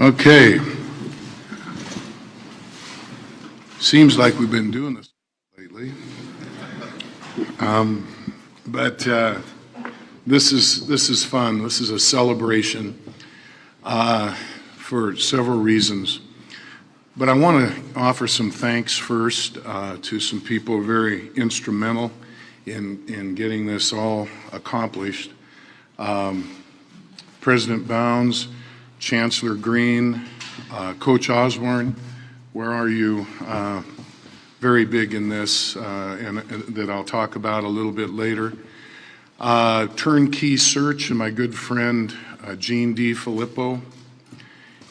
Okay. Seems like we've been doing this lately. But this is fun. This is a celebration for several reasons. But I want to offer some thanks first to some people very instrumental in getting this all accomplished. President Bounds, Chancellor Green, Coach Osborne, where are you? Very big in this, and that I'll talk about a little bit later. Turnkey Search and my good friend Gene D. Filippo,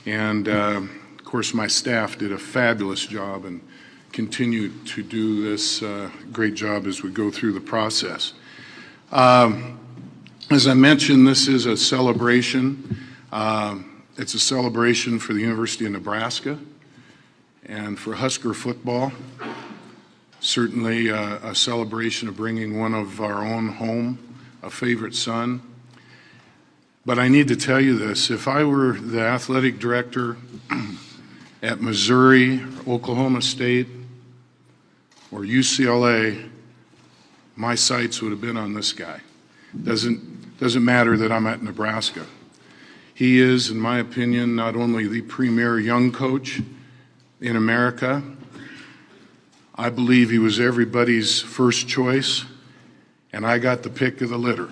and of course my staff did a fabulous job and continue to do this great job as we go through the process. As I mentioned, this is a celebration. It's a celebration for the University of Nebraska and for Husker football. Certainly a celebration of bringing one of our own home, a favorite son. But I need to tell you this, if I were the athletic director at Missouri, Oklahoma State, or UCLA, my sights would have been on this guy. Doesn't matter that I'm at Nebraska. He is, in my opinion, not only the premier young coach in America, I believe he was everybody's first choice, and I got the pick of the litter.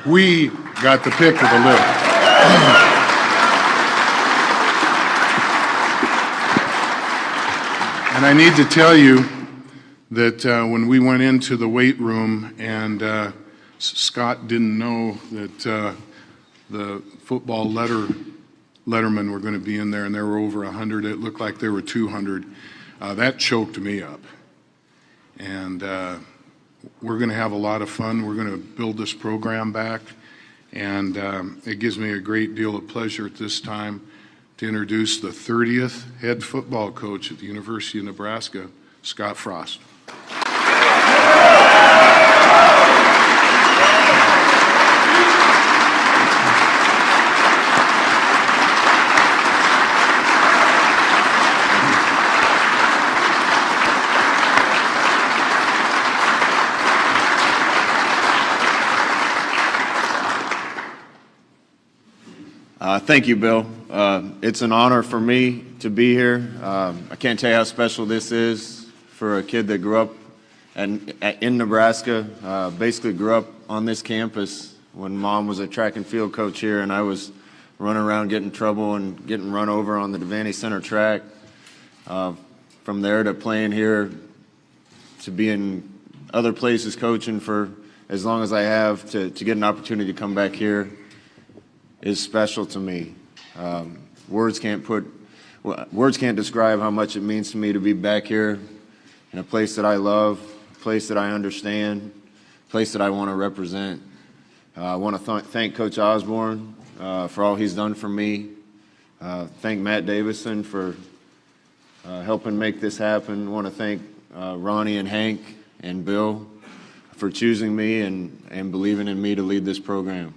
We got the pick of the litter. And I need to tell you that when we went into the weight room and Scott didn't know that the football lettermen were going to be in there, and there were over 100. It looked like there were 200. That choked me up. And we're going to have a lot of fun. We're going to build this program back. And it gives me a great deal of pleasure at this time to introduce the 30th head football coach at the University of Nebraska, Scott Frost. Thank you, Bill. It's an honor for me to be here. I can't tell you how special this is for a kid that grew up in Nebraska, basically grew up on this campus when Mom was a track and field coach here, and I was running around getting in trouble and getting run over on the Devaney Center track. From there to playing here, to be in other places coaching for as long as I have, to get an opportunity to come back here is special to me. Words can't describe how much it means to me to be back here in a place that I love, a place that I understand, a place that I want to represent. I want to thank Coach Osborne for all he's done for me. Thank Matt Davison for helping make this happen. I want to thank Ronnie and Hank and Bill for choosing me and believing in me to lead this program.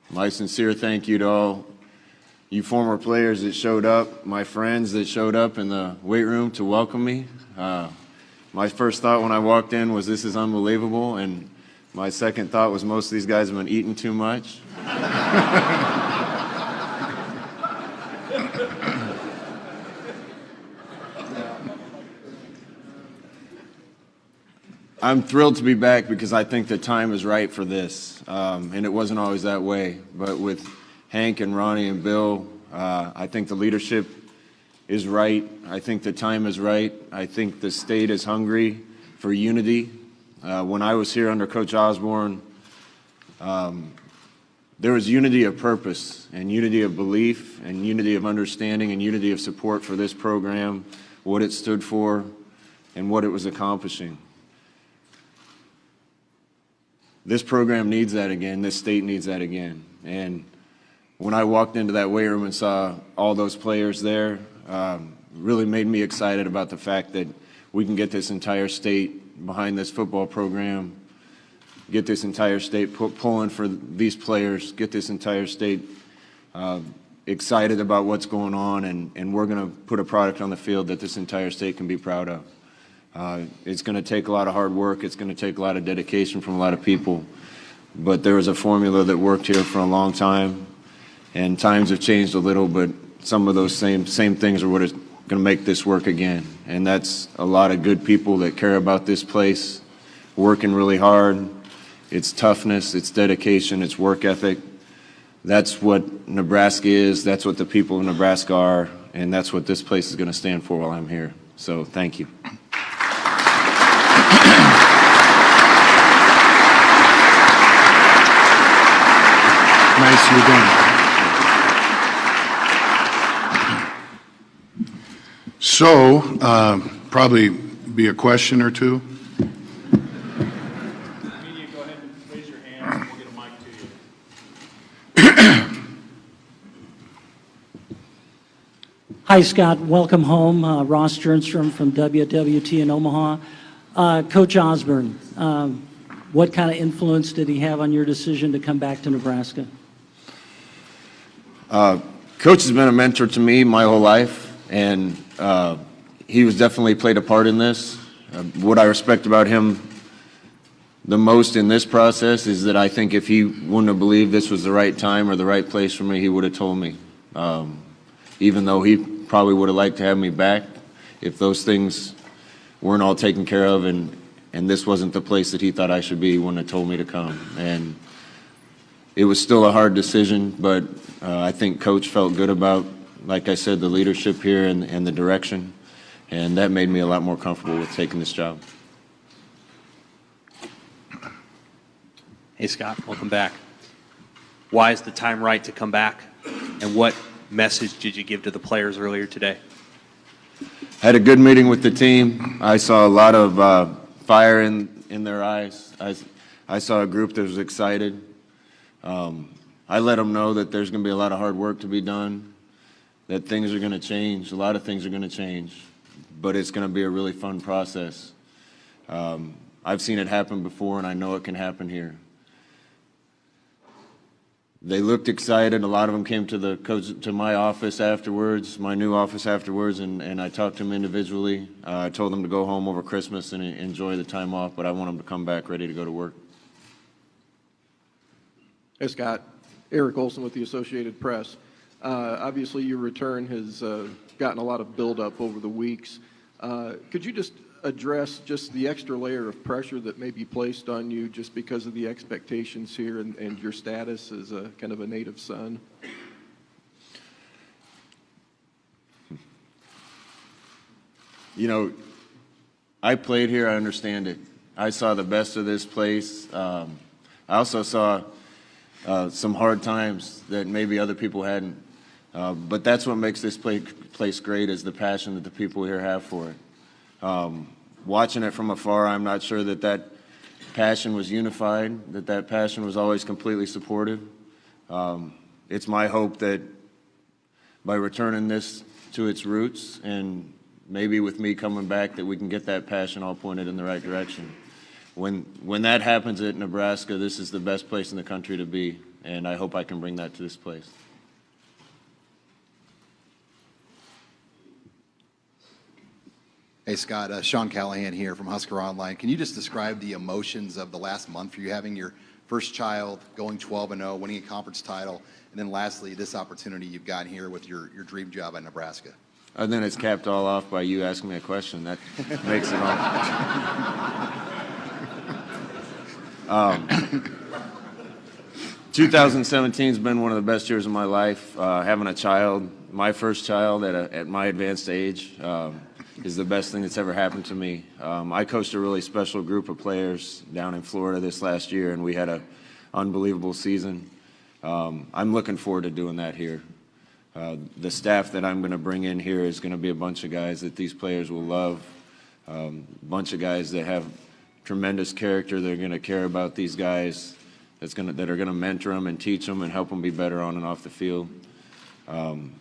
My sincere thank you to all you former players that showed up, my friends that showed up in the weight room to welcome me. My first thought when I walked in was, this is unbelievable, and my second thought was, most of these guys have been eating too much. I'm thrilled to be back because I think the time is right for this, and it wasn't always that way. But with Hank and Ronnie and Bill, I think the leadership is right. I think the time is right. I think the state is hungry for unity. When I was here under Coach Osborne, there was unity of purpose and unity of belief and unity of understanding and unity of support for this program, what it stood for, and what it was accomplishing. This program needs that again. This state needs that again. And when I walked into that weight room and saw all those players there, really made me excited about the fact that we can get this entire state behind this football program, get this entire state pulling for these players, get this entire state excited about what's going on, and we're going to put a product on the field that this entire state can be proud of. It's going to take a lot of hard work. It's going to take a lot of dedication from a lot of people. But there was a formula that worked here for a long time, and times have changed a little, but some of those same things are what is going to make this work again. And that's a lot of good people that care about this place, working really hard. It's toughness, it's dedication, it's work ethic. That's what Nebraska is, that's what the people of Nebraska are, and that's what this place is going to stand for while I'm here. So thank you. Nicely done. So, probably be a question or two. Media, go ahead and raise your hand, and we'll get a mic to you. Hi, Scott. Welcome home. Ross Jernstrom from WWT in Omaha. Coach Osborne, what kind of influence did he have on your decision to come back to Nebraska? Coach has been a mentor to me my whole life, and he was definitely played a part in this. What I respect about him the most in this process is that I think if he wouldn't have believed this was the right time or the right place for me, he would have told me. Even though he probably would have liked to have me back, if those things weren't all taken care of and this wasn't the place that he thought I should be, he wouldn't have told me to come. And it was still a hard decision, but I think Coach felt good about, like I said, the leadership here and the direction, and that made me a lot more comfortable with taking this job. Hey, Scott, welcome back. Why is the time right to come back, and what message did you give to the players earlier today? Had a good meeting with the team. I saw a lot of fire in their eyes. I saw a group that was excited. I let them know that there's going to be a lot of hard work to be done, that things are going to change. A lot of things are going to change, but it's going to be a really fun process. I've seen it happen before, and I know it can happen here. They looked excited. A lot of them came to my office afterwards, my new office afterwards, and I talked to them individually. I told them to go home over Christmas and enjoy the time off, but I want them to come back ready to go to work. Hey, Scott. Eric Olson with the Associated Press. Obviously, your return has gotten a lot of buildup over the weeks. Could you just address just the extra layer of pressure that may be placed on you just because of the expectations here and your status as a kind of a native son? You know, I played here, I understand it. I saw the best of this place. I also saw some hard times that maybe other people hadn't. But that's what makes this place great, is the passion that the people here have for it. Watching it from afar, I'm not sure that passion was unified, that passion was always completely supportive. It's my hope that by returning this to its roots, and maybe with me coming back, that we can get that passion all pointed in the right direction. When that happens at Nebraska, this is the best place in the country to be, and I hope I can bring that to this place. Hey, Scott, Sean Callahan here from Husker Online. Can you just describe the emotions of the last month for you having your first child, going 12-0, winning a conference title, and then lastly, this opportunity you've got here with your dream job at Nebraska? And then it's capped all off by you asking me a question. That makes it all. 2017 has been one of the best years of my life. Having a child, my first child at my advanced age, is the best thing that's ever happened to me. I coached a really special group of players down in Florida this last year, and we had an unbelievable season. I'm looking forward to doing that here. The staff that I'm going to bring in here is going to be a bunch of guys that these players will love, a bunch of guys that have tremendous character. They're going to care about these guys that are going to mentor them and teach them and help them be better on and off the field. I'm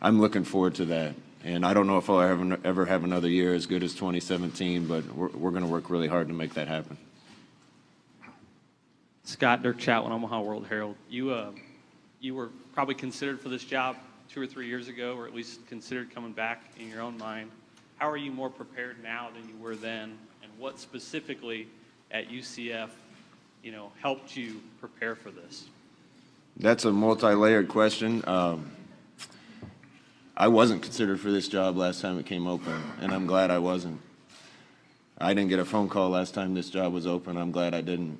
looking forward to that. And I don't know if I'll ever have another year as good as 2017, but we're going to work really hard to make that happen. Scott, Dirk Chatwin, Omaha World Herald. You were probably considered for this job 2 or 3 years ago, or at least considered coming back in your own mind. How are you more prepared now than you were then, and what specifically at UCF, helped you prepare for this? That's a multi-layered question. I wasn't considered for this job last time it came open, and I'm glad I wasn't. I didn't get a phone call last time this job was open. I'm glad I didn't.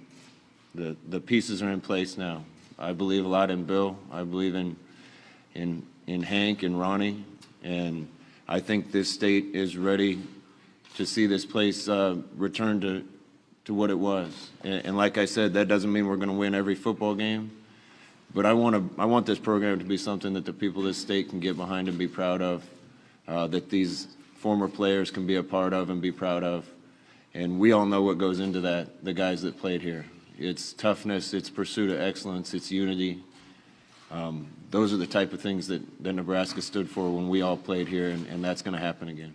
The pieces are in place now. I believe a lot in Bill. I believe in Hank and Ronnie, and I think this state is ready to see this place return to what it was. And like I said, that doesn't mean we're going to win every football game, but I want this program to be something that the people of this state can get behind and be proud of, that these former players can be a part of and be proud of. And we all know what goes into that, the guys that played here. It's toughness, it's pursuit of excellence, it's unity. Those are the type of things that Nebraska stood for when we all played here, and that's going to happen again.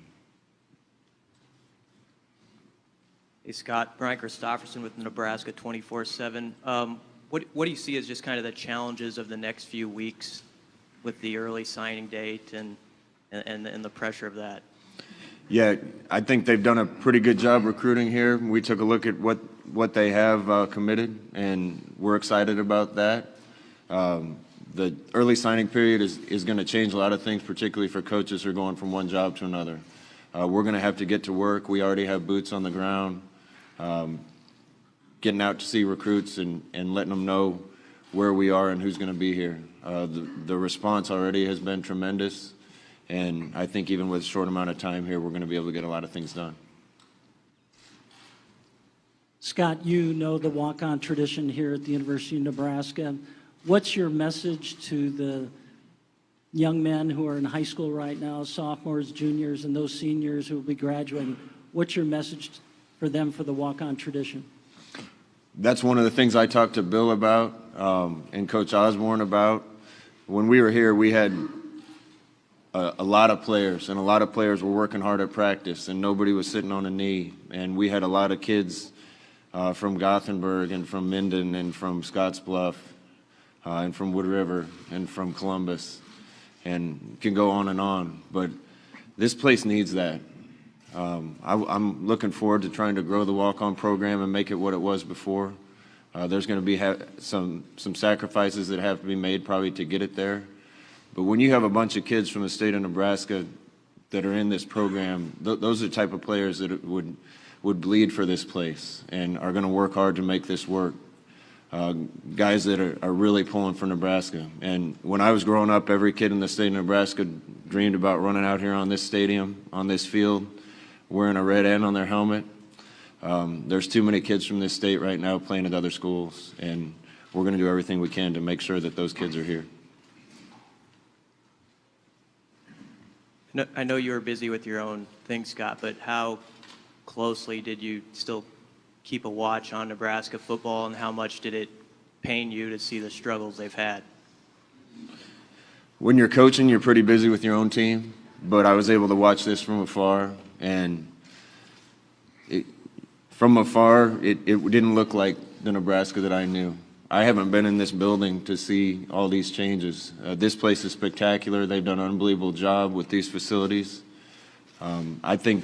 Hey, Scott, Brian Christopherson with Nebraska 24/7. What do you see as just kind of the challenges of the next few weeks with the early signing date and the pressure of that? Yeah, I think they've done a pretty good job recruiting here. We took a look at what they have committed, and we're excited about that. The early signing period is going to change a lot of things, particularly for coaches who are going from one job to another. We're going to have to get to work. We already have boots on the ground, getting out to see recruits and letting them know where we are and who's going to be here. The response already has been tremendous. And I think even with a short amount of time here, we're going to be able to get a lot of things done. Scott, you know the walk-on tradition here at the University of Nebraska. What's your message to the young men who are in high school right now, sophomores, juniors, and those seniors who will be graduating? What's your message for them for the walk-on tradition? That's one of the things I talked to Bill about and Coach Osborne about. When we were here, we had a lot of players, and a lot of players were working hard at practice, and nobody was sitting on a knee. And we had a lot of kids from Gothenburg and from Minden and from Scottsbluff and from Wood River and from Columbus, and can go on. But this place needs that. I'm looking forward to trying to grow the walk-on program and make it what it was before. There's going to be some sacrifices that have to be made probably to get it there. But when you have a bunch of kids from the state of Nebraska that are in this program, those are the type of players that would bleed for this place and are going to work hard to make this work. Guys that are really pulling for Nebraska. And when I was growing up, every kid in the state of Nebraska dreamed about running out here on this stadium, on this field, wearing a red N on their helmet. There's too many kids from this state right now playing at other schools, and we're going to do everything we can to make sure that those kids are here. I know you were busy with your own thing, Scott, but how closely did you still keep a watch on Nebraska football, and how much did it pain you to see the struggles they've had? When you're coaching, you're pretty busy with your own team, but I was able to watch this from afar, and from afar, it didn't look like the Nebraska that I knew. I haven't been in this building to see all these changes. This place is spectacular. They've done an unbelievable job with these facilities. I think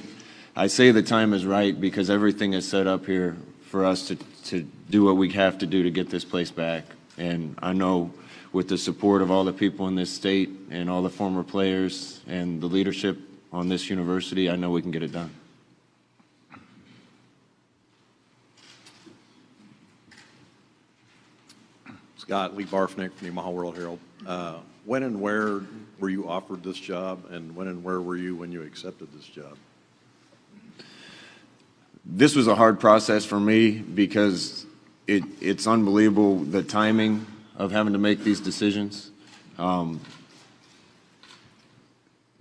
I say the time is right because everything is set up here for us to do what we have to do to get this place back. And I know with the support of all the people in this state and all the former players and the leadership on this university, I know we can get it done. Scott, Lee Barfnick from the Omaha World Herald. When and where were you offered this job, and when and where were you when you accepted this job? This was a hard process for me because it's unbelievable the timing of having to make these decisions. The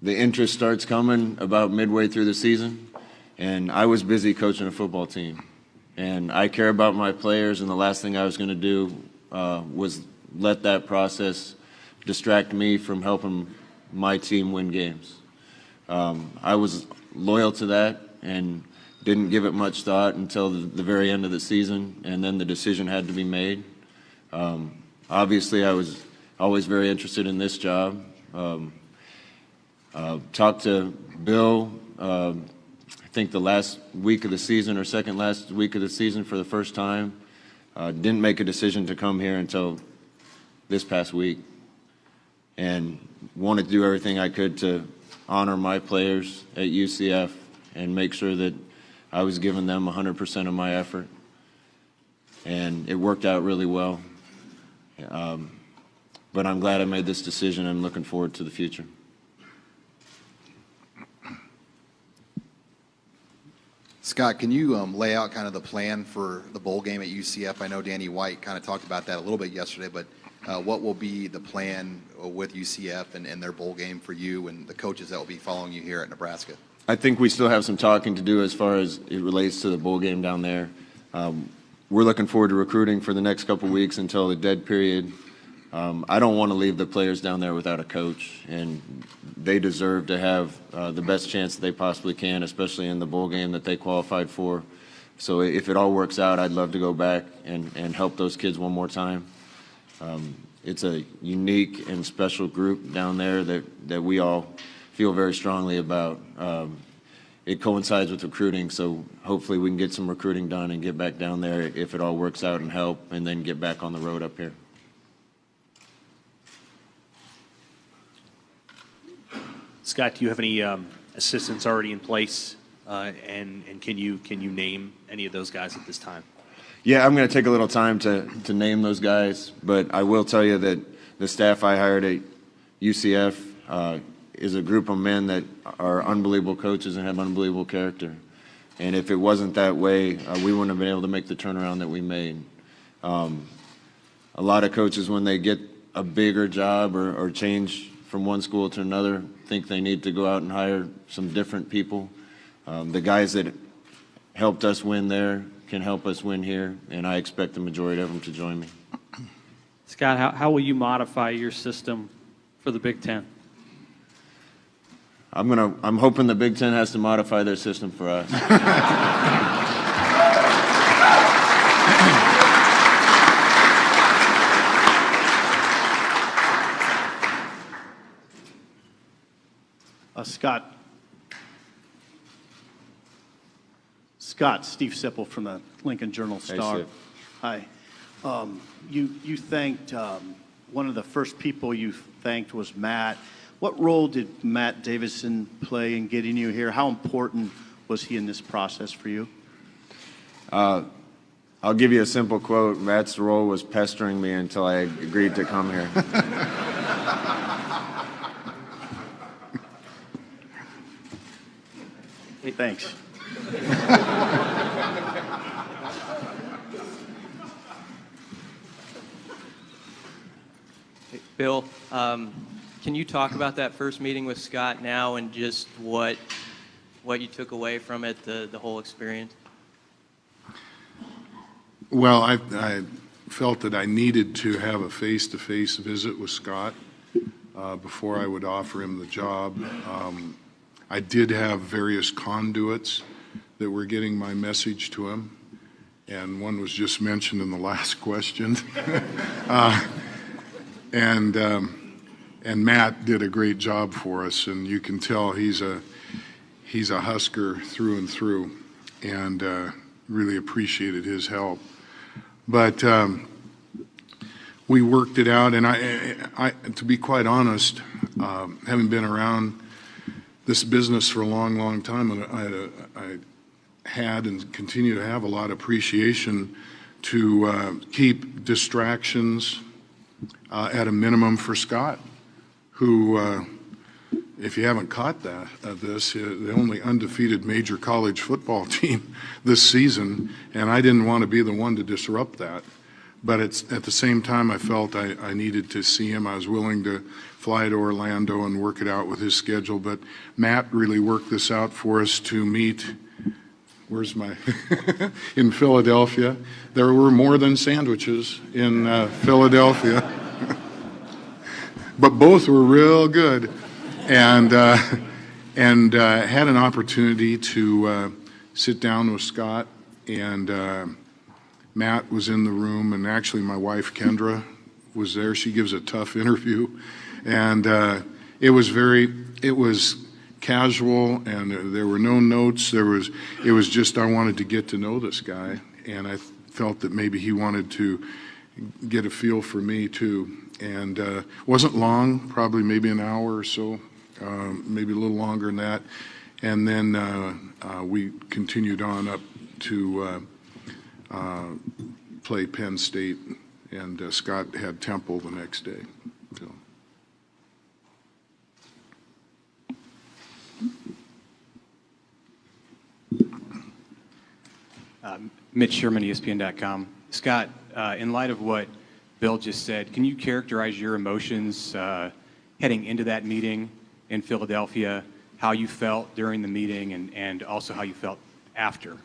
interest starts coming about midway through the season, and I was busy coaching a football team. And I care about my players, and the last thing I was going to do was let that process distract me from helping my team win games. I was loyal to that and didn't give it much thought until the very end of the season, and then the decision had to be made. Obviously, I was always very interested in this job. Talked to Bill, I think the last week of the season or second last week of the season for the first time. Didn't make a decision to come here until this past week, and wanted to do everything I could to honor my players at UCF and make sure that I was giving them 100% of my effort. And it worked out really well. But I'm glad I made this decision. I'm looking forward to the future. Scott, can you lay out kind of the plan for the bowl game at UCF? I know Danny White kind of talked about that a little bit yesterday, but what will be the plan with UCF and their bowl game for you and the coaches that will be following you here at Nebraska? I think we still have some talking to do as far as it relates to the bowl game down there. We're looking forward to recruiting for the next couple weeks until the dead period. I don't want to leave the players down there without a coach, and they deserve to have the best chance that they possibly can, especially in the bowl game that they qualified for. So if it all works out, I'd love to go back and help those kids one more time. It's a unique and special group down there that we all feel very strongly about. It coincides with recruiting, so hopefully we can get some recruiting done and get back down there if it all works out and help, and then get back on the road up here. Scott, do you have any assistants already in place, and can you name any of those guys at this time? Yeah, I'm going to take a little time to name those guys, but I will tell you that the staff I hired at UCF is a group of men that are unbelievable coaches and have unbelievable character. And if it wasn't that way, we wouldn't have been able to make the turnaround that we made. A lot of coaches, when they get a bigger job or change from one school to another, think they need to go out and hire some different people. The guys that helped us win there can help us win here, and I expect the majority of them to join me. Scott, how will you modify your system for the Big Ten? I'm hoping the Big Ten has to modify their system for us. Scott, Steve Sipple from the Lincoln Journal-Star. Hey, Steve. Hi. You thanked, one of the first people you thanked was Matt. What role did Matt Davison play in getting you here? How important was he in this process for you? I'll give you a simple quote. Matt's role was pestering me until I agreed to come here. Hey, thanks. Hey, Bill, can you talk about that first meeting with Scott now and just what you took away from it, the whole experience? Well, I felt that I needed to have a face-to-face visit with Scott before I would offer him the job. I did have various conduits that were getting my message to him, and one was just mentioned in the last question. And Matt did a great job for us, and you can tell he's a Husker through and through, and really appreciated his help. But we worked it out, and I to be quite honest, having been around this business for a long, long time, I had and continue to have a lot of appreciation to keep distractions at a minimum for Scott, who, if you haven't caught this, the only undefeated major college football team this season, and I didn't want to be the one to disrupt that. But at the same time, I felt I needed to see him. I was willing to fly to Orlando and work it out with his schedule. But Matt really worked this out for us to meet. Where's my in Philadelphia? There were more than sandwiches in Philadelphia, but both were real good, and had an opportunity to sit down with Scott, and Matt was in the room, and actually my wife Kendra was there. She gives a tough interview, and it was casual, and there were no notes. It was just I wanted to get to know this guy, and I felt that maybe he wanted to get a feel for me too. And wasn't long, probably maybe an hour or so, maybe a little longer than that. And then we continued on up to play Penn State, and Scott had Temple the next day. So. Mitch Sherman, ESPN.com. Scott, in light of what Bill just said, can you characterize your emotions heading into that meeting in Philadelphia, how you felt during the meeting, and also how you felt after?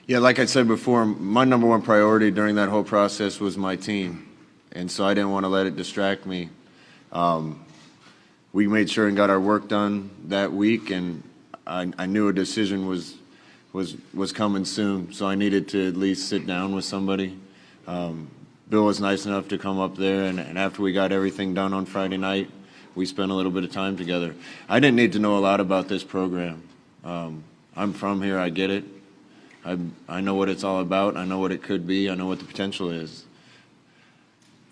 Yeah, like I said before, my number one priority during that whole process was my team, and so I didn't want to let it distract me. We made sure and got our work done that week, and I knew a decision was coming soon, so I needed to at least sit down with somebody. Bill was nice enough to come up there, and after we got everything done on Friday night, we spent a little bit of time together. I didn't need to know a lot about this program. I'm from here, I get it. I know what it's all about, I know what it could be, I know what the potential is.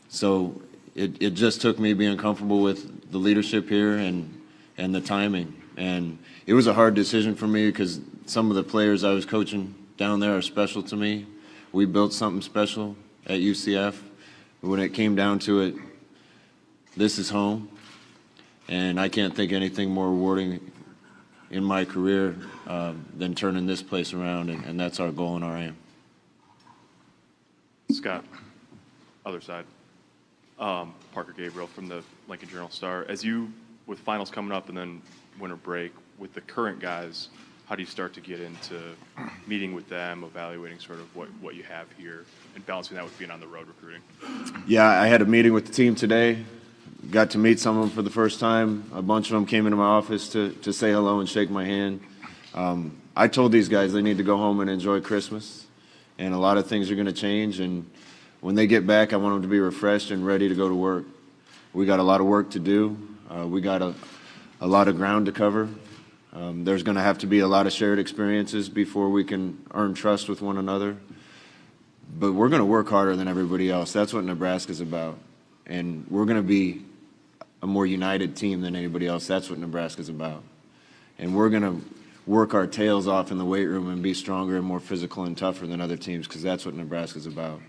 So it just took me being comfortable with the leadership here and the timing. And it was a hard decision for me because some of the players I was coaching down there are special to me. We built something special at UCF. When it came down to it, this is home. And I can't think anything more rewarding in my career than turning this place around, and that's our goal and our aim. Scott, other side. Parker Gabriel from the Lincoln Journal-Star. As you, with finals coming up and then winter break, with the current guys, how do you start to get into meeting with them, evaluating sort of what you have here, and balancing that with being on the road recruiting? Yeah, I had a meeting with the team today. Got to meet some of them for the first time. A bunch of them came into my office to say hello and shake my hand. I told these guys they need to go home and enjoy Christmas, and a lot of things are going to change, and when they get back, I want them to be refreshed and ready to go to work. We got a lot of work to do. We got a lot of ground to cover. There's going to have to be a lot of shared experiences before we can earn trust with one another. But we're going to work harder than everybody else. That's what Nebraska's about. And we're going to be a more united team than anybody else. That's what Nebraska's about. And we're going to work our tails off in the weight room and be stronger and more physical and tougher than other teams, because that's what Nebraska's about.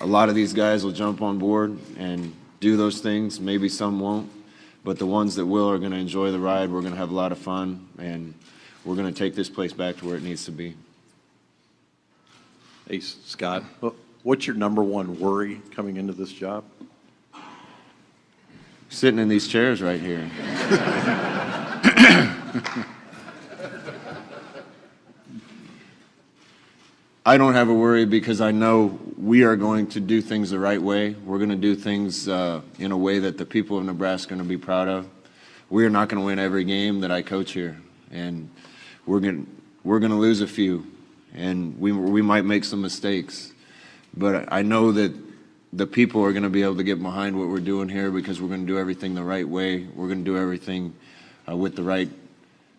A lot of these guys will jump on board and do those things. Maybe some won't. But the ones that will are going to enjoy the ride. We're going to have a lot of fun, and we're going to take this place back to where it needs to be. Hey, Scott, what's your number one worry coming into this job? Sitting in these chairs right here. I don't have a worry because I know we are going to do things the right way. We're going to do things in a way that the people of Nebraska are going to be proud of. We are not going to win every game that I coach here, and we're going to lose a few, and we might make some mistakes. But I know that the people are going to be able to get behind what we're doing here because we're going to do everything the right way. We're going to do everything with the right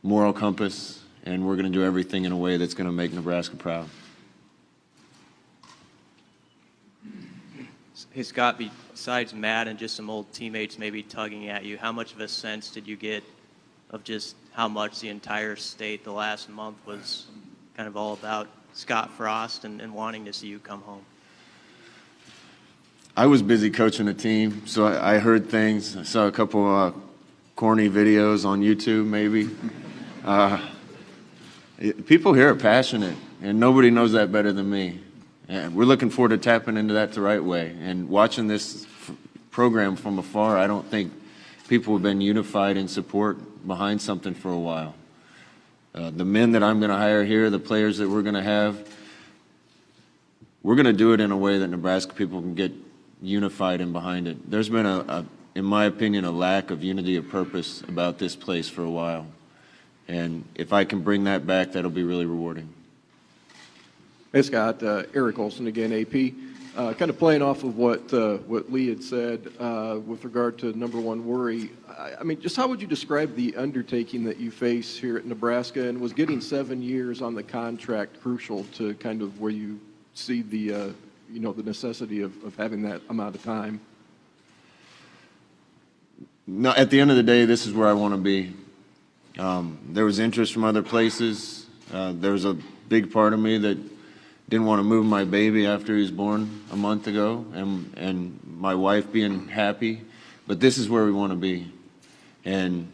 moral compass, and we're going to do everything in a way that's going to make Nebraska proud. Hey, Scott, besides Matt and just some old teammates maybe tugging at you, how much of a sense did you get of just how much the entire state the last month was kind of all about Scott Frost and wanting to see you come home? I was busy coaching a team, so I heard things. I saw a couple corny videos on YouTube, maybe. People here are passionate, and nobody knows that better than me. And we're looking forward to tapping into that the right way. And watching this program from afar, I don't think people have been unified in support behind something for a while. The men that I'm going to hire here, the players that we're going to have, we're going to do it in a way that Nebraska people can get unified and behind it. There's been, in my opinion, a lack of unity of purpose about this place for a while. And if I can bring that back, that'll be really rewarding. Hey, Scott. Eric Olson again, AP. Kind of playing off of what Lee had said with regard to number one worry, I mean, just how would you describe the undertaking that you face here at Nebraska, and was getting 7 years on the contract crucial to kind of where you see the the necessity of having that amount of time? No, at the end of the day, this is where I want to be. There was interest from other places. There was a big part of me that didn't want to move my baby after he was born a month ago, and my wife being happy. But this is where we want to be. And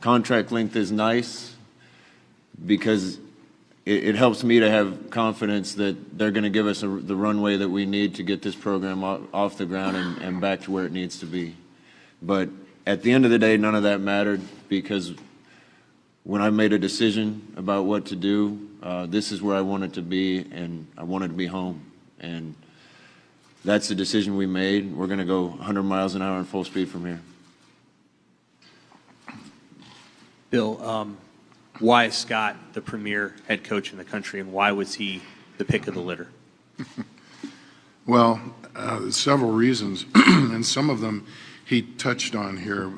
contract length is nice because it helps me to have confidence that they're going to give us the runway that we need to get this program off the ground and back to where it needs to be. But at the end of the day, none of that mattered, because when I made a decision about what to do, this is where I wanted to be, and I wanted to be home. And that's the decision we made. We're going to go 100 miles an hour in full speed from here. Bill, why is Scott the premier head coach in the country, and why was he the pick of the litter? Well, several reasons, and some of them he touched on here.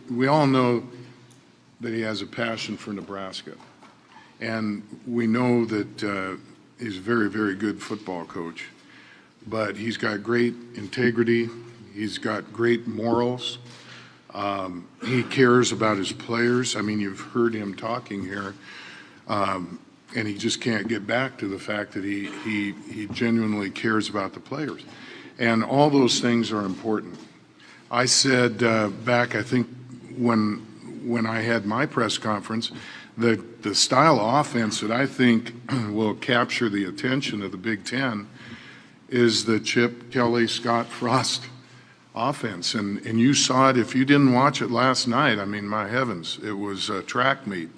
We all know that he has a passion for Nebraska, and we know that he's a very, very good football coach, but he's got great integrity, he's got great morals, he cares about his players. I mean, you've heard him talking here, and he just can't get back to the fact that he genuinely cares about the players, and all those things are important. I said back, I think, when I had my press conference, that the style of offense that I think will capture the attention of the Big Ten is the Chip Kelly, Scott Frost offense. And you saw it. If you didn't watch it last night, I mean, my heavens, it was a track meet.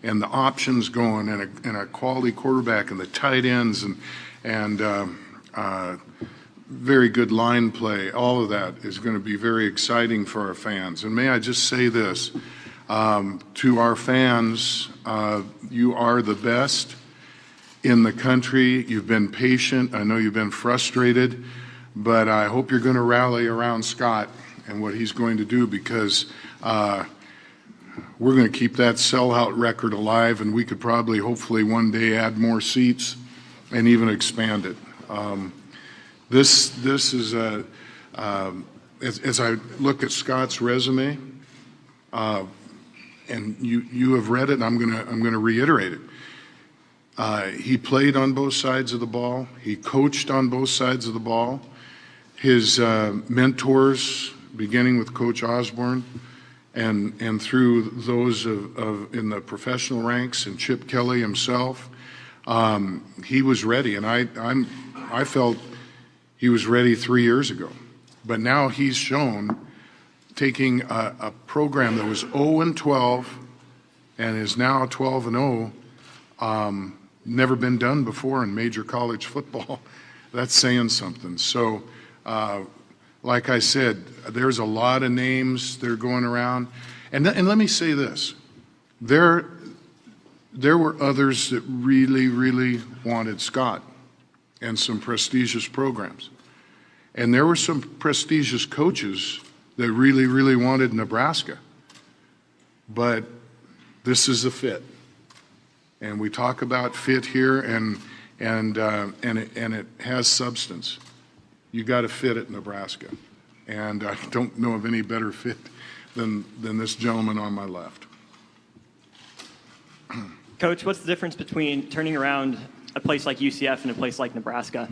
And the options going, and a quality quarterback, and the tight ends, and very good line play. All of that is going to be very exciting for our fans. And may I just say this, to our fans, you are the best in the country. You've been patient. I know you've been frustrated, but I hope you're going to rally around Scott and what he's going to do, because we're going to keep that sellout record alive, and we could probably, hopefully, one day add more seats and even expand it. This is as I look at Scott's resume, and you have read it, and I'm gonna reiterate it. He played on both sides of the ball. He coached on both sides of the ball. His mentors, beginning with Coach Osborne, and through those in the professional ranks, and Chip Kelly himself, he was ready, and I felt he was ready 3 years ago. But now he's shown, taking a program that was 0-12 and is now 12-0, never been done before in major college football. That's saying something. So, like I said, there's a lot of names that are going around. And let me say this. There were others that really, really wanted Scott and some prestigious programs. And there were some prestigious coaches that really, really wanted Nebraska. But this is a fit. And we talk about fit here, and it has substance. You got to fit at Nebraska. And I don't know of any better fit than this gentleman on my left. Coach, what's the difference between turning around a place like UCF and a place like Nebraska?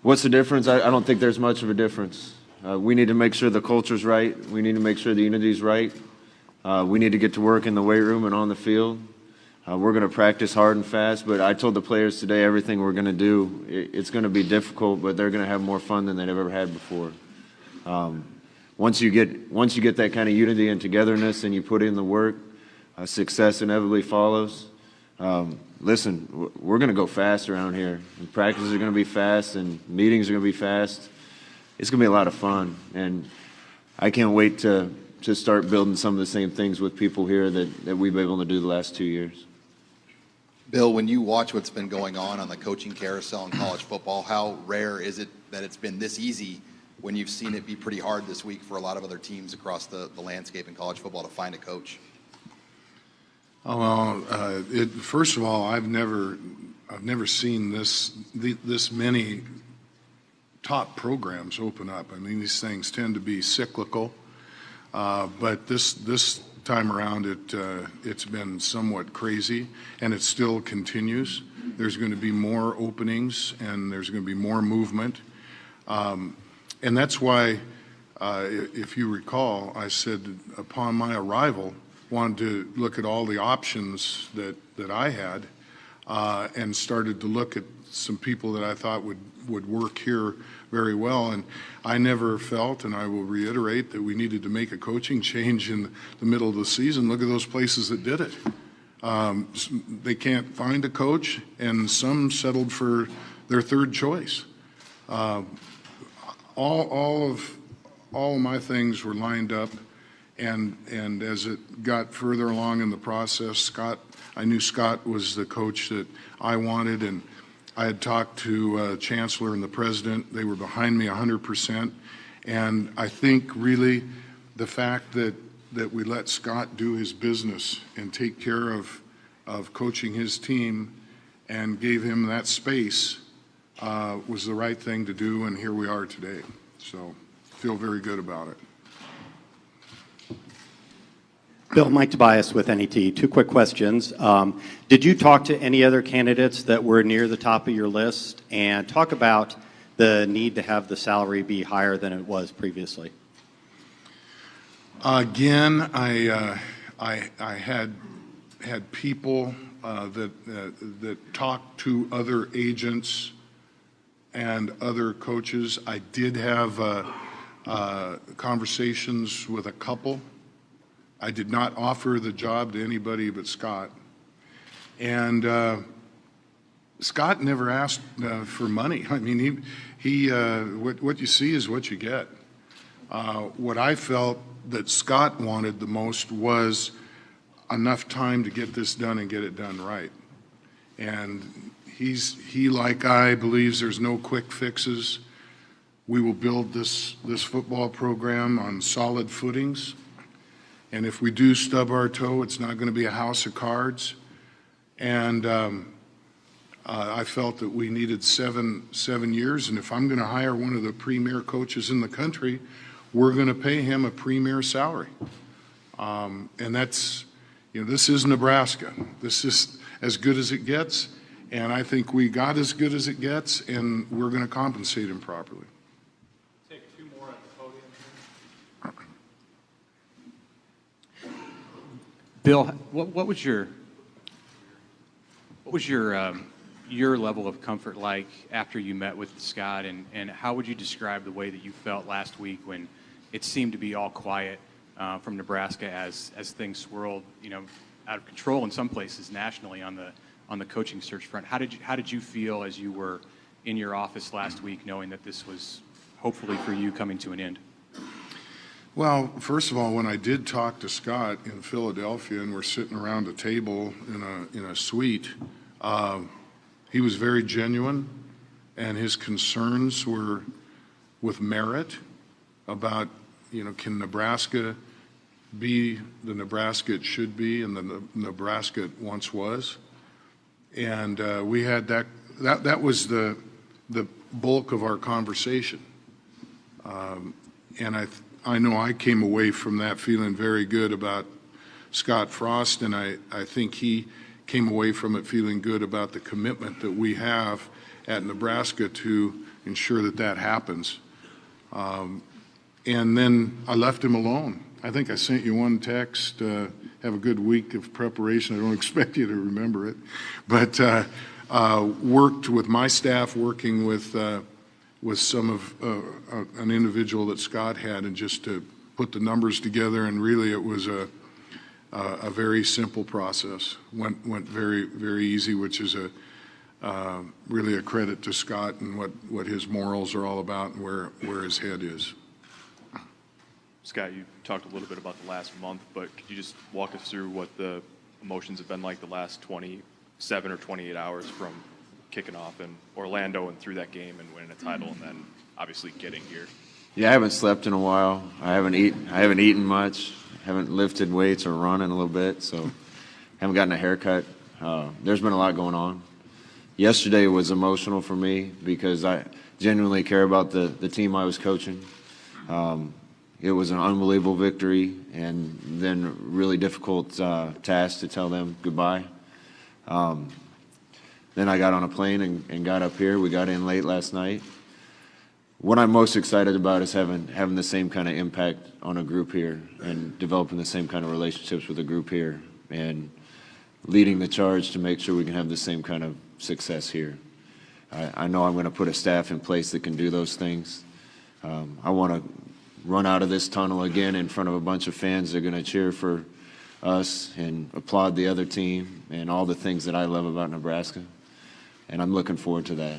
What's the difference? I don't think there's much of a difference. We need to make sure the culture's right. We need to make sure the unity's right. We need to get to work in the weight room and on the field. We're going to practice hard and fast, but I told the players today everything we're going to do, it's going to be difficult, but they're going to have more fun than they've ever had before. Once you get that kind of unity and togetherness and you put in the work, success inevitably follows. Listen, we're going to go fast around here. And practices are going to be fast, and meetings are going to be fast. It's going to be a lot of fun, and I can't wait to start building some of the same things with people here that we've been able to do the last 2 years. Bill, when you watch what's been going on the coaching carousel in college football, how rare is it that it's been this easy when you've seen it be pretty hard this week for a lot of other teams across the landscape in college football to find a coach? Oh, well, first of all, I've never seen this many top programs open up. I mean, these things tend to be cyclical, but this time around, it's been somewhat crazy, and it still continues. There's going to be more openings, and there's going to be more movement, and that's why, if you recall, I said upon my arrival, wanted to look at all the options that I had, and started to look at some people that I thought would work here very well. And I never felt, and I will reiterate, that we needed to make a coaching change in the middle of the season. Look at those places that did it. They can't find a coach, and some settled for their third choice. All of my things were lined up, and as it got further along in the process, I knew Scott was the coach that I wanted, and I had talked to Chancellor and the President. They were behind me 100%, and I think really the fact that we let Scott do his business and take care of coaching his team and gave him that space was the right thing to do, and here we are today. So feel very good about it. Bill, Mike Tobias with NET. Two quick questions. Did you talk to any other candidates that were near the top of your list? And talk about the need to have the salary be higher than it was previously. Again, I had people that talked to other agents and other coaches. I did have conversations with a couple. I did not offer the job to anybody but Scott. And Scott never asked for money. I mean, what you see is what you get. What I felt that Scott wanted the most was enough time to get this done and get it done right. And he, like I, believes there's no quick fixes. We will build this football program on solid footings. And if we do stub our toe, it's not going to be a house of cards. And I felt that we needed seven years. And if I'm going to hire one of the premier coaches in the country, we're going to pay him a premier salary. And that's, this is Nebraska. This is as good as it gets. And I think we got as good as it gets, and we're going to compensate him properly. Take two more at the podium. Bill, what was your level of comfort like after you met with Scott, and how would you describe the way that you felt last week when it seemed to be all quiet from Nebraska as things swirled, out of control in some places nationally on the coaching search front? How did you feel as you were in your office last week, knowing that this was hopefully for you coming to an end? Well, first of all, when I did talk to Scott in Philadelphia and we're sitting around a table in a suite, he was very genuine, and his concerns were with merit about, can Nebraska be the Nebraska it should be and the Nebraska it once was? And we had that was the bulk of our conversation. And I know I came away from that feeling very good about Scott Frost, and I think he came away from it feeling good about the commitment that we have at Nebraska to ensure that happens. And then I left him alone. I think I sent you one text, have a good week of preparation. I don't expect you to remember it. But worked with my staff, working with some of an individual that Scott had, and just to put the numbers together, and really it was a very simple process. Went very, very easy, which is really a credit to Scott and what his morals are all about and where his head is. Scott, you talked a little bit about the last month, but could you just walk us through what the emotions have been like the last 20, 7 or 28 hours from kicking off in Orlando and through that game and winning a title, and then obviously getting here? Yeah, I haven't slept in a while. I haven't eaten much. Haven't lifted weights or run in a little bit, so haven't gotten a haircut. There's been a lot going on. Yesterday was emotional for me because I genuinely care about the team I was coaching. It was an unbelievable victory and then really difficult task to tell them goodbye. Then I got on a plane and got up here. We got in late last night. What I'm most excited about is having the same kind of impact on a group here and developing the same kind of relationships with a group here and leading the charge to make sure we can have the same kind of success here. I know I'm going to put a staff in place that can do those things. I want to run out of this tunnel again in front of a bunch of fans that are going to cheer for us and applaud the other team and all the things that I love about Nebraska. And I'm looking forward to that.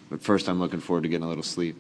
But first, I'm looking forward to getting a little sleep.